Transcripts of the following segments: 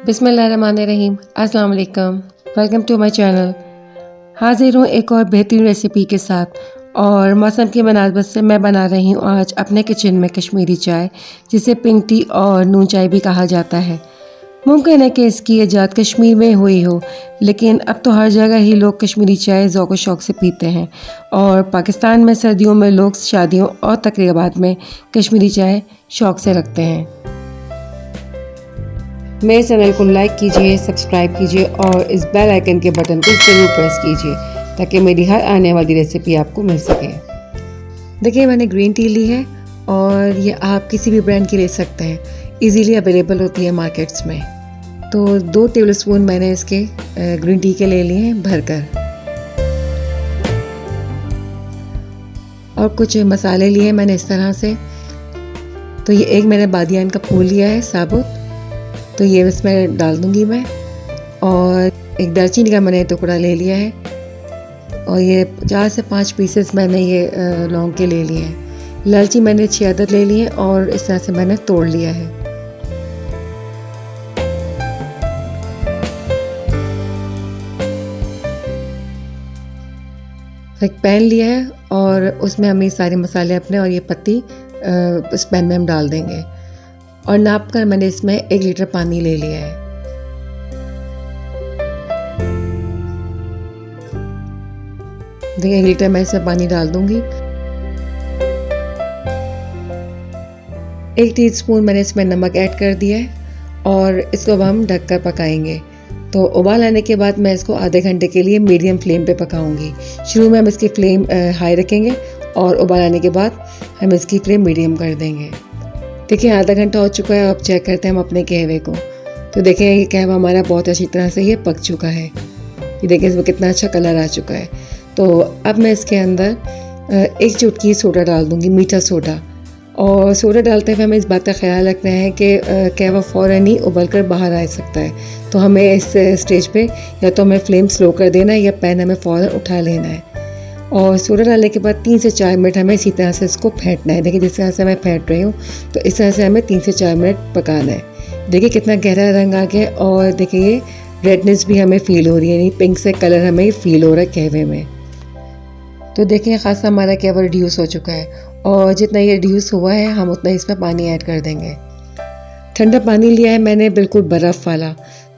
बिस्मिल्लाहिर्रहमानिर्रहीम। अस्सलाम वालेकुम। Welcome to my channel. हाजिर हूँ एक और बेहतरीन रेसिपी के साथ और मौसम की मुनासबत से मैं बना रही हूँ आज अपने किचन में कश्मीरी चाय, जिसे पिंक टी और नून चाय भी कहा जाता है। मुमकिन है कि इसकी इजाद कश्मीर में हुई हो, लेकिन अब तो हर जगह ही लोग कश्मीरी चाय ज़ौक़ व शौक़ से पीते हैं और पाकिस्तान में सर्दियों में लोग शादियों और तकरीबात में कश्मीरी चाय शौक़ से रखते हैं। मेरे चैनल को लाइक कीजिए, सब्सक्राइब कीजिए और इस बेल आइकन के बटन को ज़रूर प्रेस कीजिए ताकि मेरी हर आने वाली रेसिपी आपको मिल सके। देखिए, मैंने ग्रीन टी ली है और ये आप किसी भी ब्रांड की ले सकते हैं, इजीली अवेलेबल होती है मार्केट्स में। तो 2 टेबलस्पून मैंने इसके ग्रीन टी के ले लिए हैं भरकर, और कुछ मसाले लिए हैं मैंने इस तरह से। तो ये एक मैंने बादियान का फूल लिया है साबुत, तो ये इसमें डाल दूंगी मैं, और एक दालचीनी का मैंने टुकड़ा ले लिया है, और ये 4 से 5 पीसेस मैंने ये लौंग के ले लिए हैं। इलायची मैंने 6 अदद ले लिए और इस तरह से मैंने तोड़ लिया है। एक पैन लिया है और उसमें हम ये सारे मसाले अपने और ये पत्ती उस पैन में हम डाल देंगे, और नाप कर मैंने इसमें 1 लीटर पानी ले लिया है। देखिए, 1 लीटर मैं इसमें पानी डाल दूंगी। 1 टीस्पून मैंने इसमें नमक ऐड कर दिया है और इसको अब हम ढककर पकाएंगे। तो उबाल आने के बाद मैं इसको आधे घंटे के लिए मीडियम फ्लेम पे पकाऊंगी। शुरू में हम इसकी फ्लेम हाई रखेंगे और उबाल आने के बाद हम इसकी फ्लेम मीडियम कर देंगे। देखिए, आधा घंटा हो चुका है। अब चेक करते हैं हम अपने कहवे को। तो देखें, ये कहवा हमारा बहुत अच्छी तरह से ये पक चुका है। ये देखिए, इसमें कितना अच्छा कलर आ चुका है। तो अब मैं इसके अंदर 1 चुटकी सोडा डाल दूंगी, मीठा सोडा। और सोडा डालते हुए हमें इस बात का ख्याल रखना है कि कहवा फ़ौरन ही उबल कर बाहर आ सकता है। तो हमें इस स्टेज पे या तो हमें फ्लेम स्लो कर देना है या पैन हमें फ़ौरन उठा लेना है। और सोडा डालने के बाद 3 से 4 मिनट हमें इसी तरह से इसको फेंटना है। देखिए, जिस तरह से मैं फेंट रही हूँ, तो इस तरह से हमें 3 से 4 मिनट पकाना है। देखिए, कितना गहरा रंग आ गया, और देखिए ये रेडनेस भी हमें फ़ील हो रही है, यानी पिंक से कलर हमें फ़ील हो रहा है कहवे में। तो देखिए, ख़ासा हमारा कहवा रिड्यूस हो चुका है, और जितना ये रिड्यूस हुआ है हम उतना इसमें पानी ऐड कर देंगे। ठंडा पानी लिया है मैंने, बिल्कुल बर्फ़ वाला।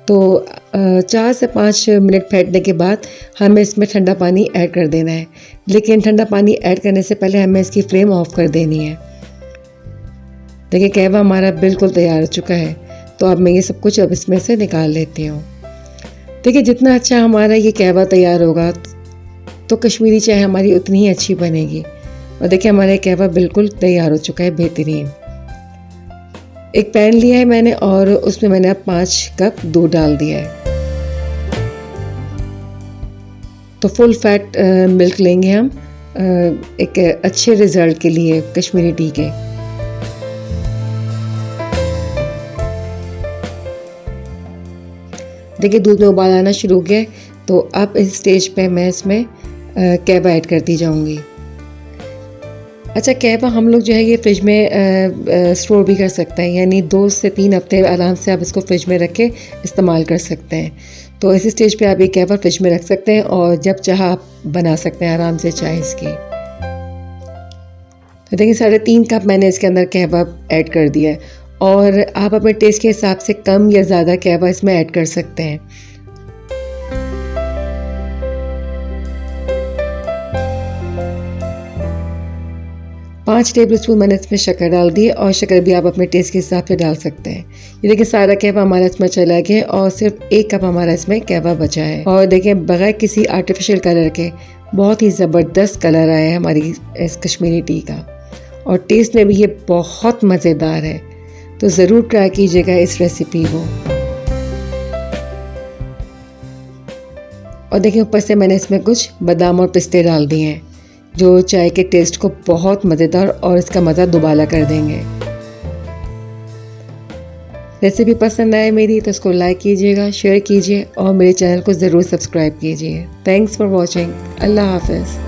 तो 4 से 5 मिनट फेंटने के बाद हमें इसमें ठंडा पानी ऐड कर देना है, लेकिन ठंडा पानी ऐड करने से पहले हमें इसकी फ्लेम ऑफ कर देनी है। देखिए, कहवा हमारा बिल्कुल तैयार हो चुका है। तो अब मैं ये सब कुछ अब इसमें से निकाल लेती हूँ। देखिए, जितना अच्छा हमारा ये कहवा तैयार होगा तो कश्मीरी चाय हमारी उतनी ही अच्छी बनेगी। और देखिए, हमारा कहवा बिल्कुल तैयार हो चुका है, बेहतरीन। एक पैन लिया है मैंने और उसमें मैंने अब 5 कप दूध डाल दिया है। तो फुल फैट मिल्क लेंगे हम एक अच्छे रिजल्ट के लिए कश्मीरी टी के। देखिए, दूध में उबाल आना शुरू हो गया है। तो अब इस स्टेज पे मैं इसमें कहवा ऐड करती जाऊंगी। अच्छा, कहवा हम लोग जो है ये फ्रिज में स्टोर भी कर सकते हैं, यानी 2 से 3 हफ्ते आराम से आप इसको फ्रिज में रख के इस्तेमाल कर सकते हैं। तो इस स्टेज पे आप ये कहवा फ्रिज में रख सकते हैं और जब चाह आप बना सकते हैं आराम से चाय इसकी। तो देखिए, 3.5 कप मैंने इसके अंदर कहवा ऐड कर दिया है, और आप अपने टेस्ट के हिसाब से कम या ज़्यादा कहवा इसमें ऐड कर सकते हैं। पाँच टेबलस्पून मैंने इसमें शक्कर डाल दी है, और शक्कर भी आप अपने टेस्ट के हिसाब से डाल सकते हैं। ये देखिए, सारा कहवा हमारा इसमें चला गया और सिर्फ 1 कप हमारा इसमें कहवा बचा है। और देखिए, बगैर किसी आर्टिफिशियल कलर के बहुत ही ज़बरदस्त कलर आया है हमारी इस कश्मीरी टी का, और टेस्ट में भी ये बहुत मज़ेदार है। तो ज़रूर ट्राई कीजिएगा इस रेसिपी को। और देखिए, ऊपर से मैंने इसमें कुछ बादाम और पिस्ते डाल दिए हैं, जो चाय के टेस्ट को बहुत मज़ेदार और इसका मज़ा दुबाला कर देंगे। रेसिपी पसंद आए मेरी तो इसको लाइक कीजिएगा, शेयर कीजिए और मेरे चैनल को ज़रूर सब्सक्राइब कीजिए। Thanks for watching. अल्लाह हाफ़िज़।